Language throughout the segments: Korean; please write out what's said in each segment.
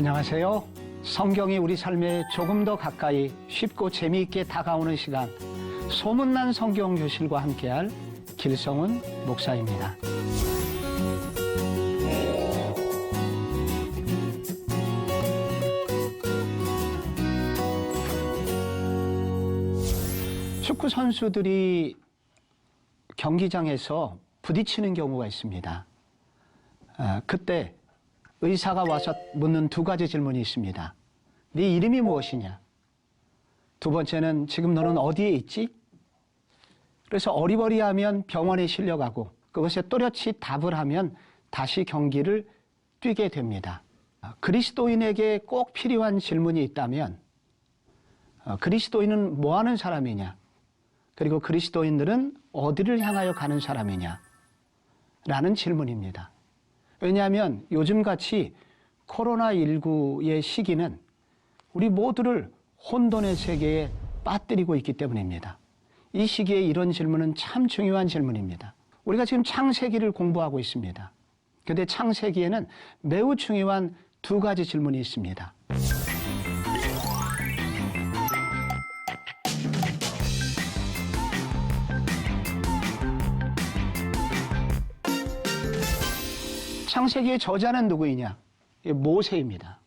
안녕하세요. 성경이 우리 삶에 조금 더 가까이 쉽고 재미있게 다가오는 시간, 소문난 성경 교실과 함께할 길성훈 목사입니다. 축구 선수들이 경기장에서 부딪히는 경우가 있습니다. 그때 의사가 와서 묻는 두 가지 질문이 있습니다. 네 이름이 무엇이냐? 두 번째는 지금 너는 어디에 있지? 그래서 어리버리하면 병원에 실려가고 그것에 또렷이 답을 하면 다시 경기를 뛰게 됩니다. 그리스도인에게 꼭 필요한 질문이 있다면 그리스도인은 뭐 하는 사람이냐? 그리고 그리스도인들은 어디를 향하여 가는 사람이냐? 라는 질문입니다. 왜냐하면 요즘같이 코로나19의 시기는 우리 모두를 혼돈의 세계에 빠뜨리고 있기 때문입니다. 이 시기에 이런 질문은 참 중요한 질문입니다. 우리가 지금 창세기를 공부하고 있습니다. 그런데 창세기에는 매우 중요한 두 가지 질문이 있습니다. 창세기의 저자는 누구이냐? 모세입니다.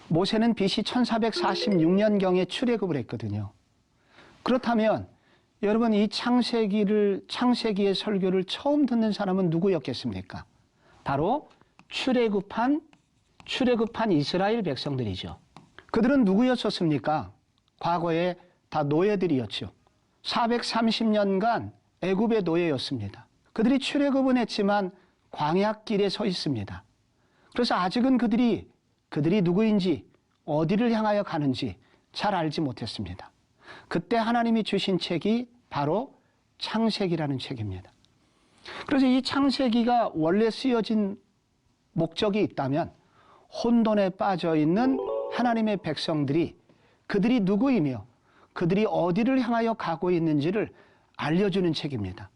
모세는 BC 1446년경에 출애굽을 했거든요. 그렇다면 여러분 이 창세기의 설교를 처음 듣는 사람은 누구였겠습니까? 바로 출애굽한 이스라엘 백성들이죠. 그들은 누구였었습니까? 과거에 다 노예들이었죠. 430년간 애굽의 노예였습니다. 그들이 출애굽은 했지만 광야길에 서 있습니다. 그래서 아직은 그들이 누구인지 어디를 향하여 가는지 잘 알지 못했습니다. 그때 하나님이 주신 책이 바로 창세기라는 책입니다. 그래서 이 창세기가 원래 쓰여진 목적이 있다면 혼돈에 빠져 있는 하나님의 백성들이 그들이 누구이며 그들이 어디를 향하여 가고 있는지를 알려주는 책입니다.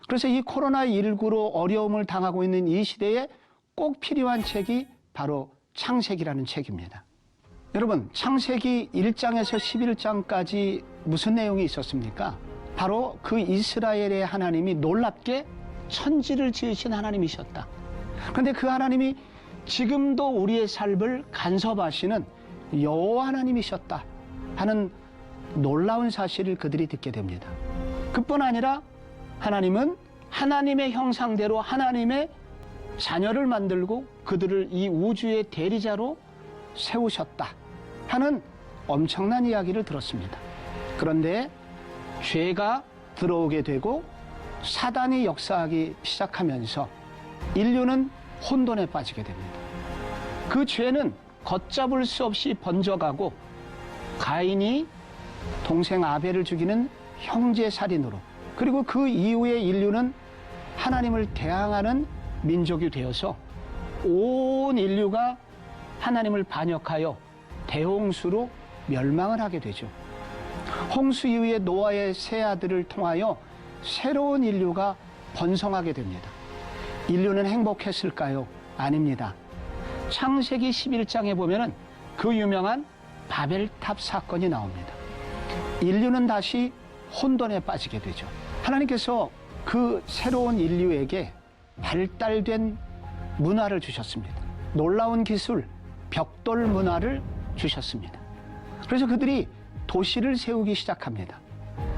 그래서 이 코로나19로 어려움을 당하고 있는 이 시대에 꼭 필요한 책이 바로 창세기라는 책입니다. 여러분, 창세기 1장에서 11장까지 무슨 내용이 있었습니까? 바로 그 이스라엘의 하나님이 놀랍게 천지를 지으신 하나님이셨다. 그런데 그 하나님이 지금도 우리의 삶을 간섭하시는 여호와 하나님이셨다 하는 놀라운 사실을 그들이 듣게 됩니다. 그뿐 아니라 하나님은 하나님의 형상대로 하나님의 자녀를 만들고 그들을 이 우주의 대리자로 세우셨다 하는 엄청난 이야기를 들었습니다. 그런데 죄가 들어오게 되고 사단이 역사하기 시작하면서 인류는 혼돈에 빠지게 됩니다. 그 죄는 걷잡을 수 없이 번져가고 가인이 동생 아벨을 죽이는 형제살인으로, 그리고 그 이후에 인류는 하나님을 대항하는 민족이 되어서 온 인류가 하나님을 반역하여 대홍수로 멸망을 하게 되죠. 홍수 이후에 노아의 세 아들을 통하여 새로운 인류가 번성하게 됩니다. 인류는 행복했을까요? 아닙니다. 창세기 11장에 보면은 그 유명한 바벨탑 사건이 나옵니다. 인류는 다시 혼돈에 빠지게 되죠. 하나님께서 그 새로운 인류에게 발달된 문화를 주셨습니다. 놀라운 기술, 벽돌 문화를 주셨습니다. 그래서 그들이 도시를 세우기 시작합니다.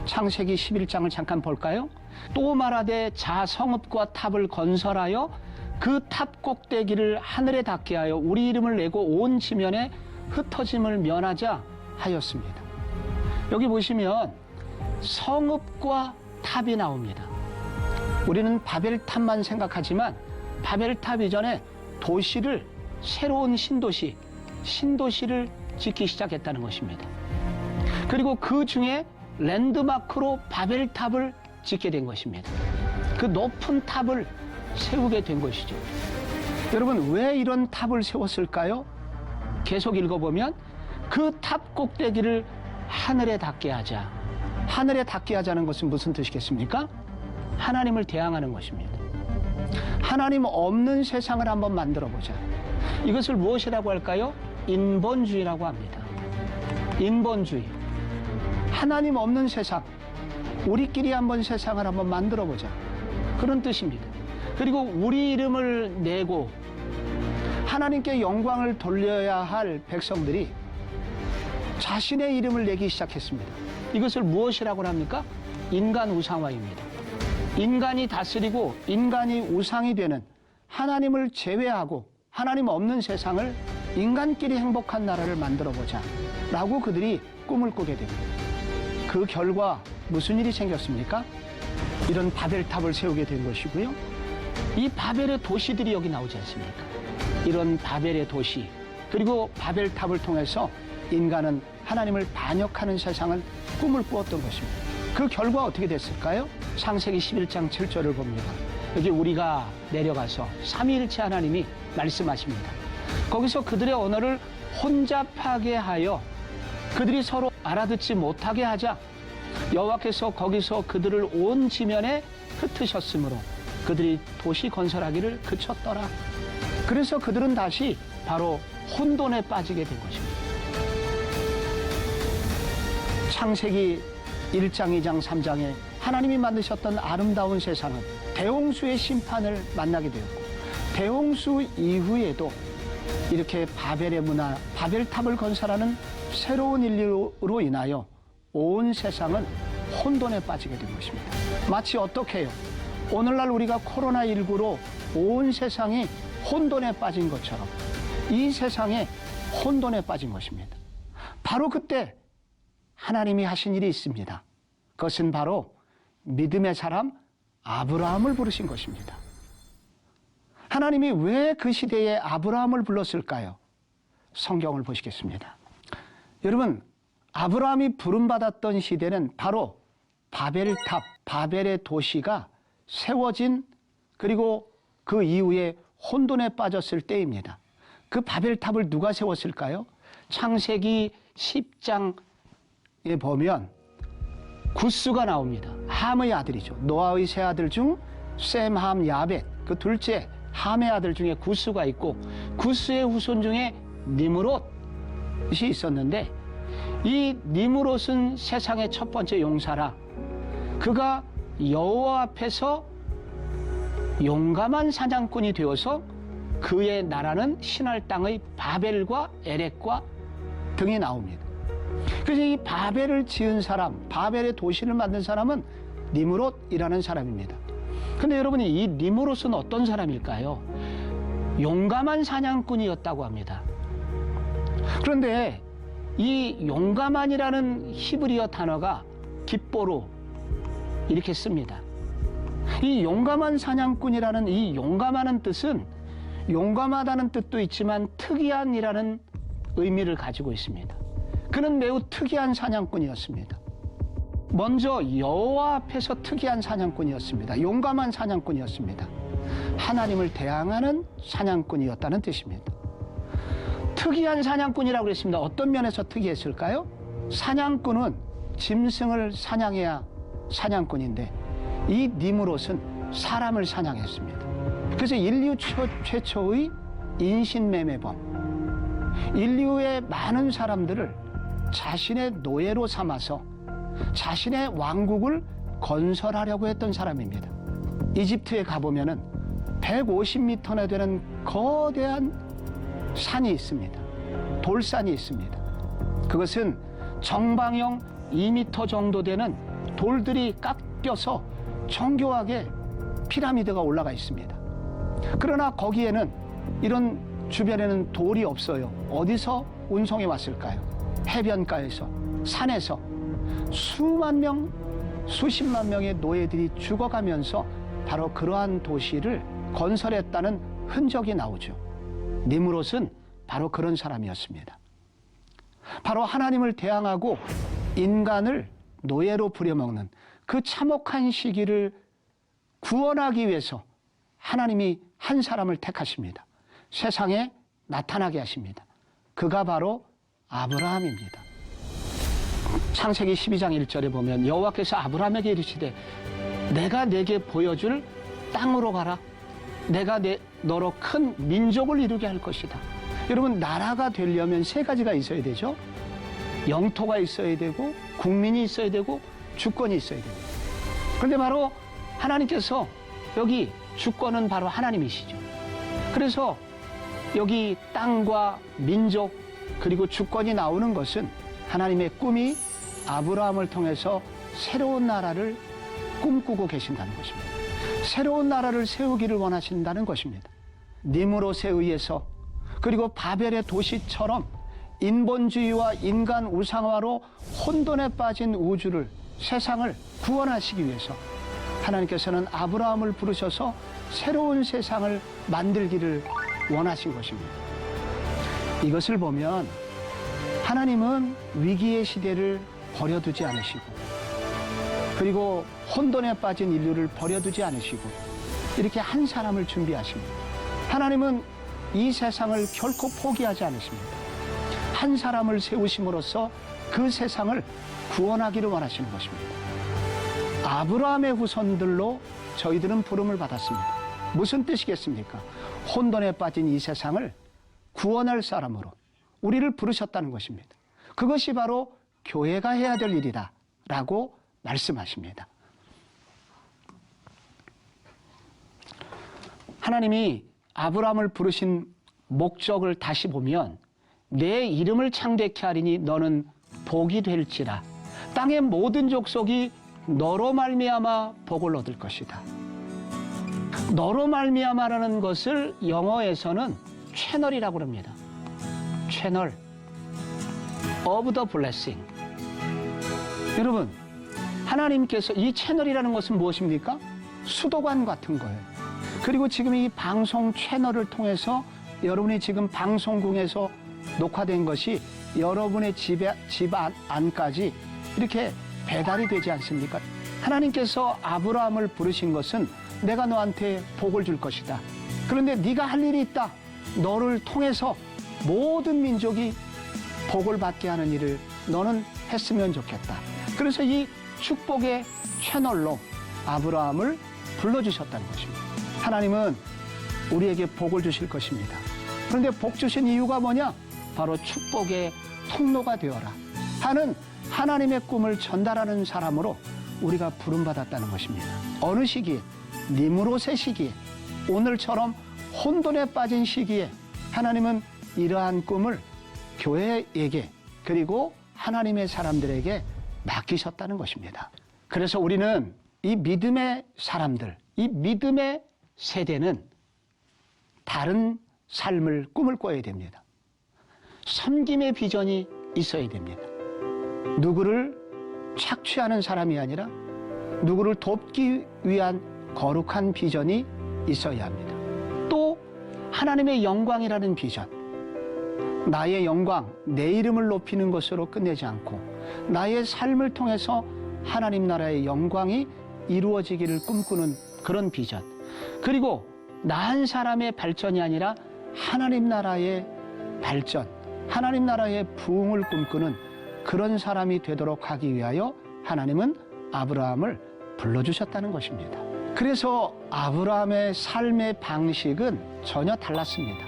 창세기 11장을 잠깐 볼까요? 또 말하되 자 성읍과 탑을 건설하여 그 탑 꼭대기를 하늘에 닿게 하여 우리 이름을 내고 온 지면에 흩어짐을 면하자 하였습니다. 여기 보시면 성읍과 탑이 나옵니다. 우리는 바벨탑만 생각하지만 바벨탑 이전에 도시를, 새로운 신도시를 짓기 시작했다는 것입니다. 그리고 그 중에 랜드마크로 바벨탑을 짓게 된 것입니다. 그 높은 탑을 세우게 된 것이죠. 여러분, 왜 이런 탑을 세웠을까요? 계속 읽어보면 그 탑 꼭대기를 하늘에 닿게 하자. 하늘에 닿게 하자는 것은 무슨 뜻이겠습니까? 하나님을 대항하는 것입니다. 하나님 없는 세상을 한번 만들어 보자. 이것을 무엇이라고 할까요? 인본주의라고 합니다. 인본주의. 하나님 없는 세상, 우리끼리 한번 세상을 한번 만들어보자. 그런 뜻입니다. 그리고 우리 이름을 내고 하나님께 영광을 돌려야 할 백성들이 자신의 이름을 내기 시작했습니다. 이것을 무엇이라고 합니까? 인간 우상화입니다. 인간이 다스리고 인간이 우상이 되는 하나님을 제외하고 하나님 없는 세상을 인간끼리 행복한 나라를 만들어보자 라고 그들이 꿈을 꾸게 됩니다. 그 결과 무슨 일이 생겼습니까? 이런 바벨탑을 세우게 된 것이고요. 이 바벨의 도시들이 여기 나오지 않습니까? 이런 바벨의 도시, 그리고 바벨탑을 통해서 인간은 하나님을 반역하는 세상을 꿈을 꾸었던 것입니다. 그 결과 어떻게 됐을까요? 창세기 11장 7절을 봅니다. 여기 우리가 내려가서 삼위일체 하나님이 말씀하십니다. 거기서 그들의 언어를 혼잡하게 하여 그들이 서로 알아듣지 못하게 하자 여호와께서 거기서 그들을 온 지면에 흩으셨으므로 그들이 도시 건설하기를 그쳤더라. 그래서 그들은 다시 바로 혼돈에 빠지게 된 것입니다. 창세기 1장, 2장, 3장에 하나님이 만드셨던 아름다운 세상은 대홍수의 심판을 만나게 되었고, 대홍수 이후에도 이렇게 바벨의 문화, 바벨탑을 건설하는 새로운 인류로 인하여 온 세상은 혼돈에 빠지게 된 것입니다. 마치 어떻게 해요? 오늘날 우리가 코로나19로 온 세상이 혼돈에 빠진 것처럼 이 세상에 혼돈에 빠진 것입니다. 바로 그때 하나님이 하신 일이 있습니다. 그것은 바로 믿음의 사람 아브라함을 부르신 것입니다. 하나님이 왜 그 시대에 아브라함을 불렀을까요? 성경을 보시겠습니다. 여러분, 아브라함이 부름받았던 시대는 바로 바벨탑, 바벨의 도시가 세워진, 그리고 그 이후에 혼돈에 빠졌을 때입니다. 그 바벨탑을 누가 세웠을까요? 창세기 10장에 보면 구스가 나옵니다. 함의 아들이죠. 노아의 세 아들 중 셈, 함, 야벳, 그 둘째 함의 아들 중에 구스가 있고, 구스의 후손 중에 니므롯이 있었는데, 이 니므롯은 세상의 첫 번째 용사라. 그가 여호와 앞에서 용감한 사냥꾼이 되어서 그의 나라는 신할 땅의 바벨과 에렉과 등이 나옵니다. 그래서 이 바벨을 지은 사람, 바벨의 도시를 만든 사람은 니므롯이라는 사람입니다. 근데 여러분이 이 니므롯은 어떤 사람일까요? 용감한 사냥꾼이었다고 합니다. 그런데 이 용감한이라는 히브리어 단어가 깃보로 이렇게 씁니다. 이 용감한 사냥꾼이라는 이 용감하는 뜻은 용감하다는 뜻도 있지만 특이한이라는 의미를 가지고 있습니다. 그는 매우 특이한 사냥꾼이었습니다. 먼저 여호와 앞에서 특이한 사냥꾼이었습니다. 용감한 사냥꾼이었습니다. 하나님을 대항하는 사냥꾼이었다는 뜻입니다. 특이한 사냥꾼이라고 그랬습니다. 어떤 면에서 특이했을까요? 사냥꾼은 짐승을 사냥해야 사냥꾼인데, 이 니므롯은 사람을 사냥했습니다. 그래서 인류 최초의 인신매매범, 인류의 많은 사람들을 자신의 노예로 삼아서 자신의 왕국을 건설하려고 했던 사람입니다. 이집트에 가보면은 150m나 되는 거대한 산이 있습니다. 돌산이 있습니다. 그것은 정방형 2m 정도 되는 돌들이 깎여서 정교하게 피라미드가 올라가 있습니다. 그러나 거기에는 이런 주변에는 돌이 없어요. 어디서 운송해 왔을까요? 해변가에서, 산에서 수만 명, 수십만 명의 노예들이 죽어가면서 바로 그러한 도시를 건설했다는 흔적이 나오죠. 니므롯은 바로 그런 사람이었습니다. 바로 하나님을 대항하고 인간을 노예로 부려먹는 그 참혹한 시기를 구원하기 위해서 하나님이 한 사람을 택하십니다. 세상에 나타나게 하십니다. 그가 바로 아브라함입니다. 창세기 12장 1절에 보면 여호와께서 아브라함에게 이르시되 내가 내게 보여줄 땅으로 가라. 내가 너로 큰 민족을 이루게 할 것이다. 여러분, 나라가 되려면 세 가지가 있어야 되죠. 영토가 있어야 되고, 국민이 있어야 되고, 주권이 있어야 됩니다. 그런데 바로 하나님께서 여기 주권은 바로 하나님이시죠. 그래서 여기 땅과 민족 그리고 주권이 나오는 것은 하나님의 꿈이 아브라함을 통해서 새로운 나라를 꿈꾸고 계신다는 것입니다. 새로운 나라를 세우기를 원하신다는 것입니다. 니므롯에 의해서 그리고 바벨의 도시처럼 인본주의와 인간 우상화로 혼돈에 빠진 우주를, 세상을 구원하시기 위해서 하나님께서는 아브라함을 부르셔서 새로운 세상을 만들기를 원하신 것입니다. 이것을 보면 하나님은 위기의 시대를 버려두지 않으시고, 그리고 혼돈에 빠진 인류를 버려두지 않으시고, 이렇게 한 사람을 준비하십니다. 하나님은 이 세상을 결코 포기하지 않으십니다. 한 사람을 세우심으로써 그 세상을 구원하기를 원하시는 것입니다. 아브라함의 후손들로 저희들은 부름을 받았습니다. 무슨 뜻이겠습니까? 혼돈에 빠진 이 세상을 구원할 사람으로 우리를 부르셨다는 것입니다. 그것이 바로 교회가 해야 될 일이다 라고 말씀하십니다. 하나님이 아브라함을 부르신 목적을 다시 보면, 내 이름을 창대케 하리니 너는 복이 될지라, 땅의 모든 족속이 너로 말미암아 복을 얻을 것이다. 너로 말미암아라는 것을 영어에서는 채널이라고 합니다. 채널 of the blessing. 여러분, 하나님께서 이 채널이라는 것은 무엇입니까? 수도관 같은 거예요. 그리고 지금 이 방송 채널을 통해서 여러분이 지금 방송국에서 녹화된 것이 여러분의 집 안까지 이렇게 배달이 되지 않습니까? 하나님께서 아브라함을 부르신 것은 내가 너한테 복을 줄 것이다. 그런데 네가 할 일이 있다. 너를 통해서 모든 민족이 복을 받게 하는 일을 너는 했으면 좋겠다. 그래서 이 축복의 채널로 아브라함을 불러주셨다는 것입니다. 하나님은 우리에게 복을 주실 것입니다. 그런데 복 주신 이유가 뭐냐? 바로 축복의 통로가 되어라 하는 하나님의 꿈을 전달하는 사람으로 우리가 부름받았다는 것입니다. 어느 시기에? 니므롯의 시기에, 오늘처럼 혼돈에 빠진 시기에 하나님은 이러한 꿈을 교회에게, 그리고 하나님의 사람들에게 맡기셨다는 것입니다. 그래서 우리는 이 믿음의 사람들, 이 믿음의 세대는 다른 삶을 꿈을 꿔야 됩니다. 섬김의 비전이 있어야 됩니다. 누구를 착취하는 사람이 아니라 누구를 돕기 위한 거룩한 비전이 있어야 합니다. 또 하나님의 영광이라는 비전, 나의 영광, 내 이름을 높이는 것으로 끝내지 않고 나의 삶을 통해서 하나님 나라의 영광이 이루어지기를 꿈꾸는 그런 비전, 그리고 나 한 사람의 발전이 아니라 하나님 나라의 발전, 하나님 나라의 부흥을 꿈꾸는 그런 사람이 되도록 하기 위하여 하나님은 아브라함을 불러주셨다는 것입니다. 그래서 아브라함의 삶의 방식은 전혀 달랐습니다.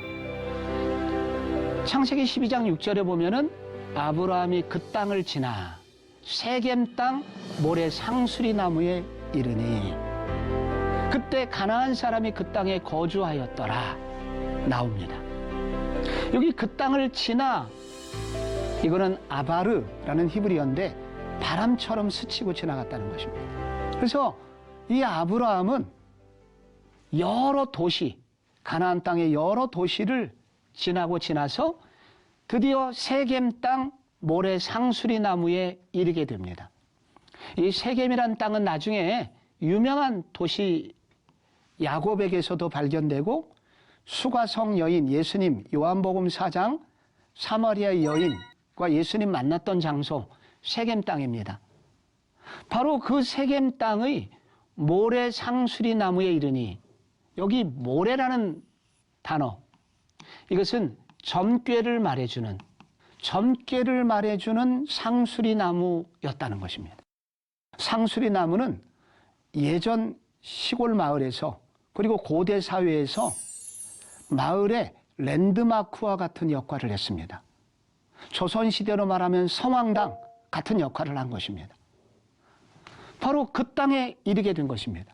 창세기 12장 6절에 보면은 아브라함이 그 땅을 지나 세겜 땅 모래 상수리 나무에 이르니 그때 가나안 사람이 그 땅에 거주하였더라 나옵니다. 여기 그 땅을 지나, 이거는 아바르라는 히브리어인데 바람처럼 스치고 지나갔다는 것입니다. 그래서 이 아브라함은 여러 도시, 가나안 땅의 여러 도시를 지나서 드디어 세겜 땅 모래 상수리 나무에 이르게 됩니다. 이 세겜이란 땅은 나중에 유명한 도시 야곱에게서도 발견되고, 수가성 여인 예수님, 요한복음 4장 사마리아 여인과 예수님 만났던 장소 세겜 땅입니다. 바로 그 세겜 땅의 모래 상수리 나무에 이르니, 여기 모래라는 단어, 이것은 점괘를 말해주는 상수리 나무였다는 것입니다. 상수리 나무는 예전 시골 마을에서, 그리고 고대 사회에서 마을의 랜드마크와 같은 역할을 했습니다. 조선시대로 말하면 성황당 같은 역할을 한 것입니다. 바로 그 땅에 이르게 된 것입니다.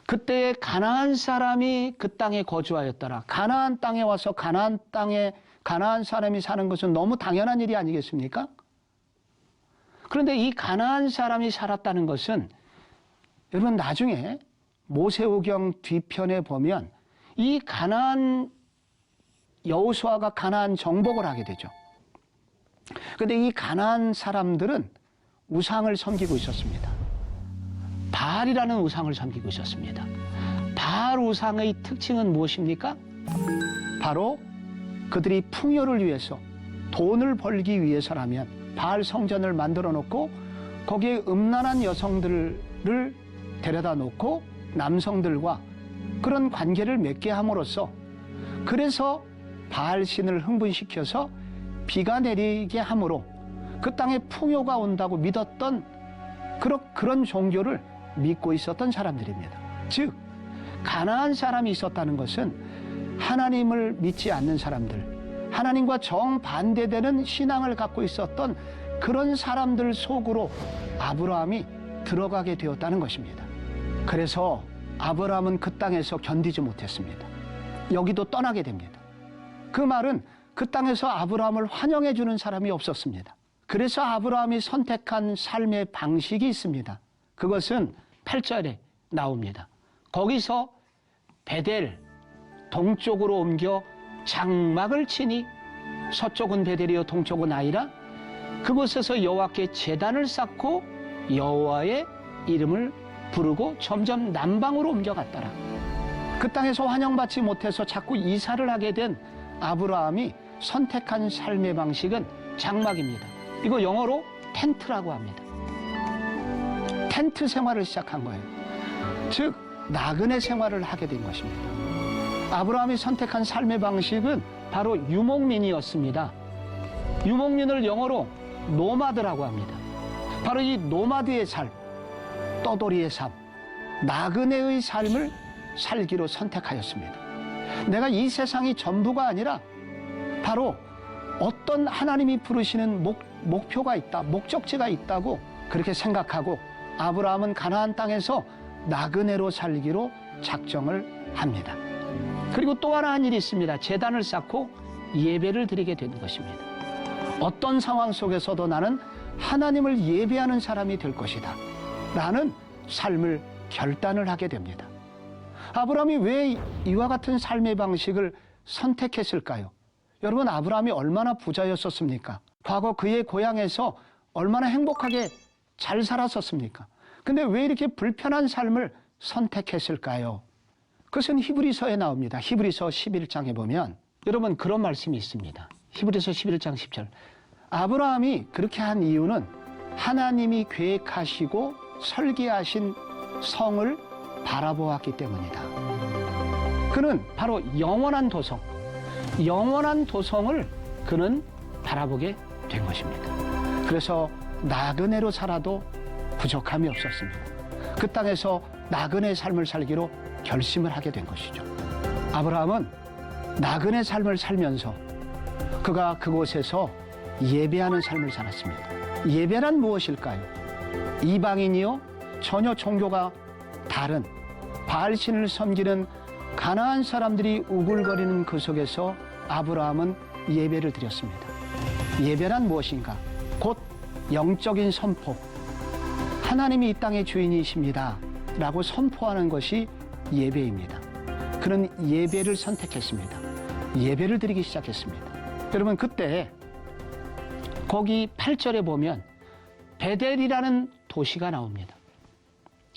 그때에 가나안 사람이 그 땅에 거주하였더라. 가나안 땅에 와서 가나안 땅에 가나안 사람이 사는 것은 너무 당연한 일이 아니겠습니까? 그런데 이 가나안 사람이 살았다는 것은 여러분 나중에 모세오경 뒤편에 보면 이 가나안 여호수아가 가나안 정복을 하게 되죠. 그런데 이 가나안 사람들은 우상을 섬기고 있었습니다. 바알이라는 우상을 섬기고 있었습니다. 바알 우상의 특징은 무엇입니까? 바로 그들이 풍요를 위해서 돈을 벌기 위해서라면 바알 성전을 만들어 놓고 거기에 음란한 여성들을 데려다 놓고 남성들과 그런 관계를 맺게 함으로써 그래서 바알 신을 흥분시켜서 비가 내리게 함으로 그 땅에 풍요가 온다고 믿었던 그런 종교를 믿고 있었던 사람들입니다. 즉 가나안 사람이 있었다는 것은 하나님을 믿지 않는 사람들, 하나님과 정반대되는 신앙을 갖고 있었던 그런 사람들 속으로 아브라함이 들어가게 되었다는 것입니다. 그래서 아브라함은 그 땅에서 견디지 못했습니다. 여기도 떠나게 됩니다. 그 말은 그 땅에서 아브라함을 환영해 주는 사람이 없었습니다. 그래서 아브라함이 선택한 삶의 방식이 있습니다. 그것은 8절에 나옵니다. 거기서 베델 동쪽으로 옮겨 장막을 치니 서쪽은 베델이요 동쪽은 아이라 그곳에서 여호와께 제단을 쌓고 여호와의 이름을 부르고 점점 남방으로 옮겨갔더라. 그 땅에서 환영받지 못해서 자꾸 이사를 하게 된 아브라함이 선택한 삶의 방식은 장막입니다. 이거 영어로 텐트라고 합니다. 텐트 생활을 시작한 거예요. 즉 나그네 생활을 하게 된 것입니다. 아브라함이 선택한 삶의 방식은 바로 유목민이었습니다. 유목민을 영어로 노마드라고 합니다. 바로 이 노마드의 삶, 떠돌이의 삶, 나그네의 삶을 살기로 선택하였습니다. 내가 이 세상이 전부가 아니라 바로 어떤 하나님이 부르시는 목표가 있다, 목적지가 있다고 그렇게 생각하고 아브라함은 가나안 땅에서 나그네로 살기로 작정을 합니다. 그리고 또 하나 한 일이 있습니다. 제단을 쌓고 예배를 드리게 되는 것입니다. 어떤 상황 속에서도 나는 하나님을 예배하는 사람이 될 것이다 라는 삶을 결단을 하게 됩니다. 아브라함이 왜 이와 같은 삶의 방식을 선택했을까요? 여러분 아브라함이 얼마나 부자였었습니까? 과거 그의 고향에서 얼마나 행복하게 잘 살았었습니까? 근데 왜 이렇게 불편한 삶을 선택했을까요? 그것은 히브리서에 나옵니다. 히브리서 11장에 보면 여러분 그런 말씀이 있습니다. 히브리서 11장 10절. 아브라함이 그렇게 한 이유는 하나님이 계획하시고 설계하신 성을 바라보았기 때문이다. 그는 바로 영원한 도성을 그는 바라보게 된 것입니다. 그래서 나그네로 살아도 부족함이 없었습니다. 그 땅에서 나그네 삶을 살기로 결심을 하게 된 것이죠. 아브라함은 나그네 삶을 살면서 그가 그곳에서 예배하는 삶을 살았습니다. 예배란 무엇일까요? 이방인이요 전혀 종교가 다른 바알신을 섬기는 가나안 사람들이 우글거리는 그 속에서 아브라함은 예배를 드렸습니다. 예배란 무엇인가? 곧 영적인 선포. 하나님이 이 땅의 주인이십니다 라고 선포하는 것이 예배입니다. 그는 예배를 선택했습니다. 예배를 드리기 시작했습니다. 여러분 그때 거기 8절에 보면 베델이라는 도시가 나옵니다.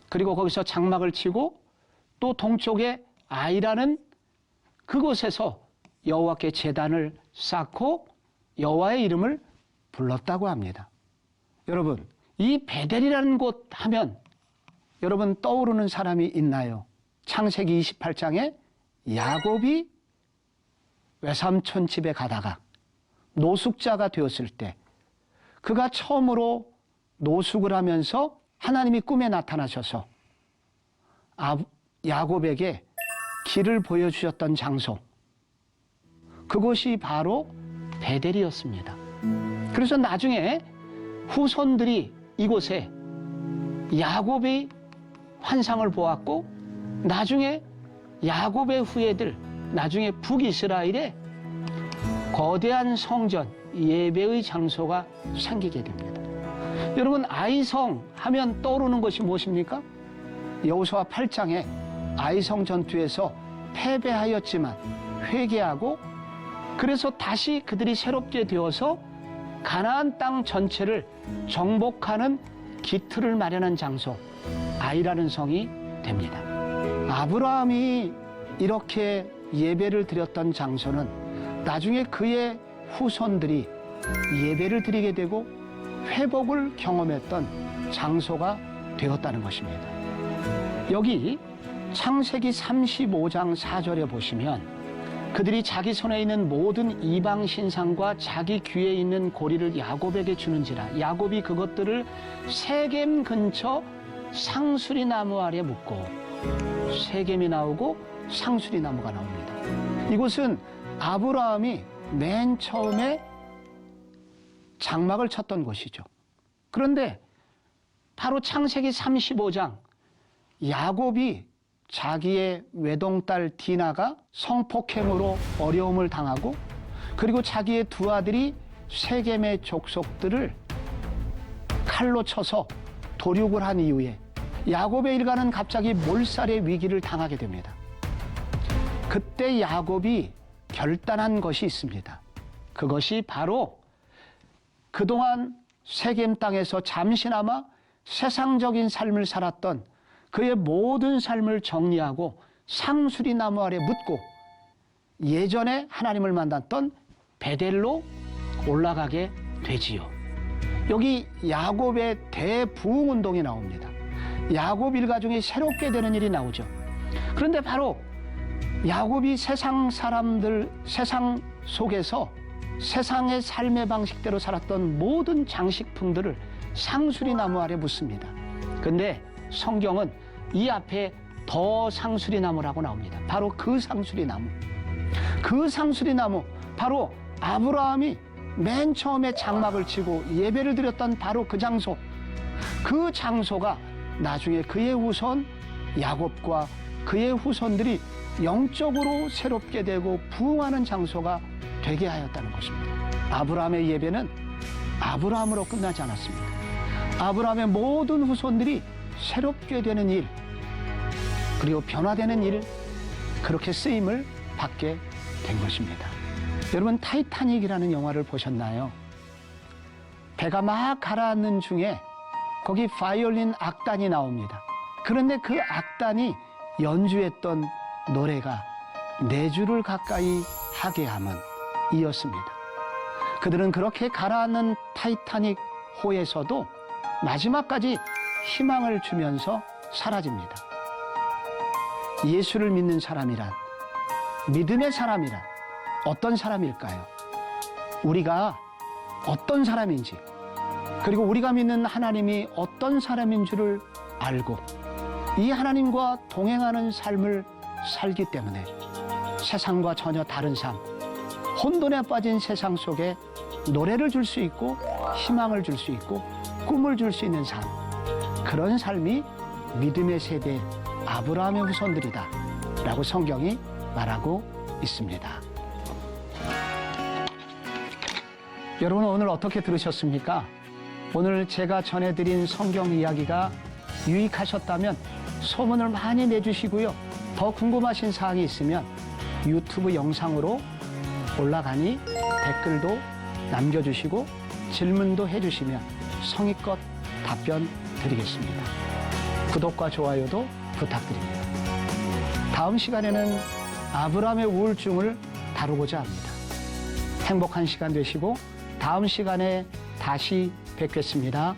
그리고 거기서 장막을 치고 또 동쪽에 아이라는 그곳에서 여호와께 제단을 쌓고 여호와의 이름을 불렀다고 합니다. 여러분 이 베델이라는 곳 하면 여러분 떠오르는 사람이 있나요? 창세기 28장에 야곱이 외삼촌 집에 가다가 노숙자가 되었을 때 그가 처음으로 노숙을 하면서 하나님이 꿈에 나타나셔서 야곱에게 길을 보여주셨던 장소, 그것이 바로 베델이었습니다. 그래서 나중에 후손들이 이곳에 야곱의 환상을 보았고, 나중에 야곱의 후예들, 나중에 북이스라엘에 거대한 성전, 예배의 장소가 생기게 됩니다. 여러분, 아이성 하면 떠오르는 것이 무엇입니까? 여호수아 8장에 아이성 전투에서 패배하였지만 회개하고, 그래서 다시 그들이 새롭게 되어서 가나안 땅 전체를 정복하는 기틀을 마련한 장소, 아이라는 성이 됩니다. 아브라함이 이렇게 예배를 드렸던 장소는 나중에 그의 후손들이 예배를 드리게 되고 회복을 경험했던 장소가 되었다는 것입니다. 여기 창세기 35장 4절에 보시면 그들이 자기 손에 있는 모든 이방 신상과 자기 귀에 있는 고리를 야곱에게 주는지라, 야곱이 그것들을 세겜 근처 상수리 나무 아래 묻고, 세겜이 나오고 상수리 나무가 나옵니다. 이곳은 아브라함이 맨 처음에 장막을 쳤던 곳이죠. 그런데 바로 창세기 35장, 야곱이 자기의 외동딸 디나가 성폭행으로 어려움을 당하고, 그리고 자기의 두 아들이 세겜의 족속들을 칼로 쳐서 도륙을 한 이후에 야곱의 일가는 갑자기 몰살의 위기를 당하게 됩니다. 그때 야곱이 결단한 것이 있습니다. 그것이 바로 그동안 세겜 땅에서 잠시나마 세상적인 삶을 살았던 그의 모든 삶을 정리하고 상수리 나무 아래 묻고 예전에 하나님을 만났던 베델로 올라가게 되지요. 여기 야곱의 대부흥 운동이 나옵니다. 야곱 일가 중에 새롭게 되는 일이 나오죠. 그런데 바로 야곱이 세상 사람들, 세상 속에서 세상의 삶의 방식대로 살았던 모든 장식품들을 상수리 나무 아래 묻습니다. 근데 성경은 이 앞에 더 상수리 나무라고 나옵니다. 바로 그 상수리 나무. 그 상수리 나무, 바로 아브라함이 맨 처음에 장막을 치고 예배를 드렸던 바로 그 장소. 그 장소가 나중에 그의 후손 야곱과 그의 후손들이 영적으로 새롭게 되고 부흥하는 장소가 되게 하였다는 것입니다. 아브라함의 예배는 아브라함으로 끝나지 않았습니다. 아브라함의 모든 후손들이 새롭게 되는 일, 그리고 변화되는 일, 그렇게 쓰임을 받게 된 것입니다. 여러분, 타이타닉이라는 영화를 보셨나요? 배가 막 가라앉는 중에 거기 바이올린 악단이 나옵니다. 그런데 그 악단이 연주했던 노래가 네 줄을 가까이 하게 함은 이었습니다. 그들은 그렇게 가라앉는 타이타닉 호에서도 마지막까지 희망을 주면서 사라집니다. 예수를 믿는 사람이란, 믿음의 사람이란 어떤 사람일까요? 우리가 어떤 사람인지, 그리고 우리가 믿는 하나님이 어떤 사람인 줄을 알고 이 하나님과 동행하는 삶을 살기 때문에 세상과 전혀 다른 삶, 혼돈에 빠진 세상 속에 노래를 줄 수 있고 희망을 줄 수 있고 꿈을 줄 수 있는 삶, 그런 삶이 믿음의 세대 아브라함의 후손들이다 라고 성경이 말하고 있습니다. 여러분, 오늘 어떻게 들으셨습니까? 오늘 제가 전해드린 성경 이야기가 유익하셨다면 소문을 많이 내주시고요. 더 궁금하신 사항이 있으면 유튜브 영상으로 올라가니 댓글도 남겨주시고 질문도 해주시면 성의껏 답변 드리겠습니다. 구독과 좋아요도 부탁드립니다. 다음 시간에는 아브라함의 우울증을 다루고자 합니다. 행복한 시간 되시고 다음 시간에 다시 뵙겠습니다.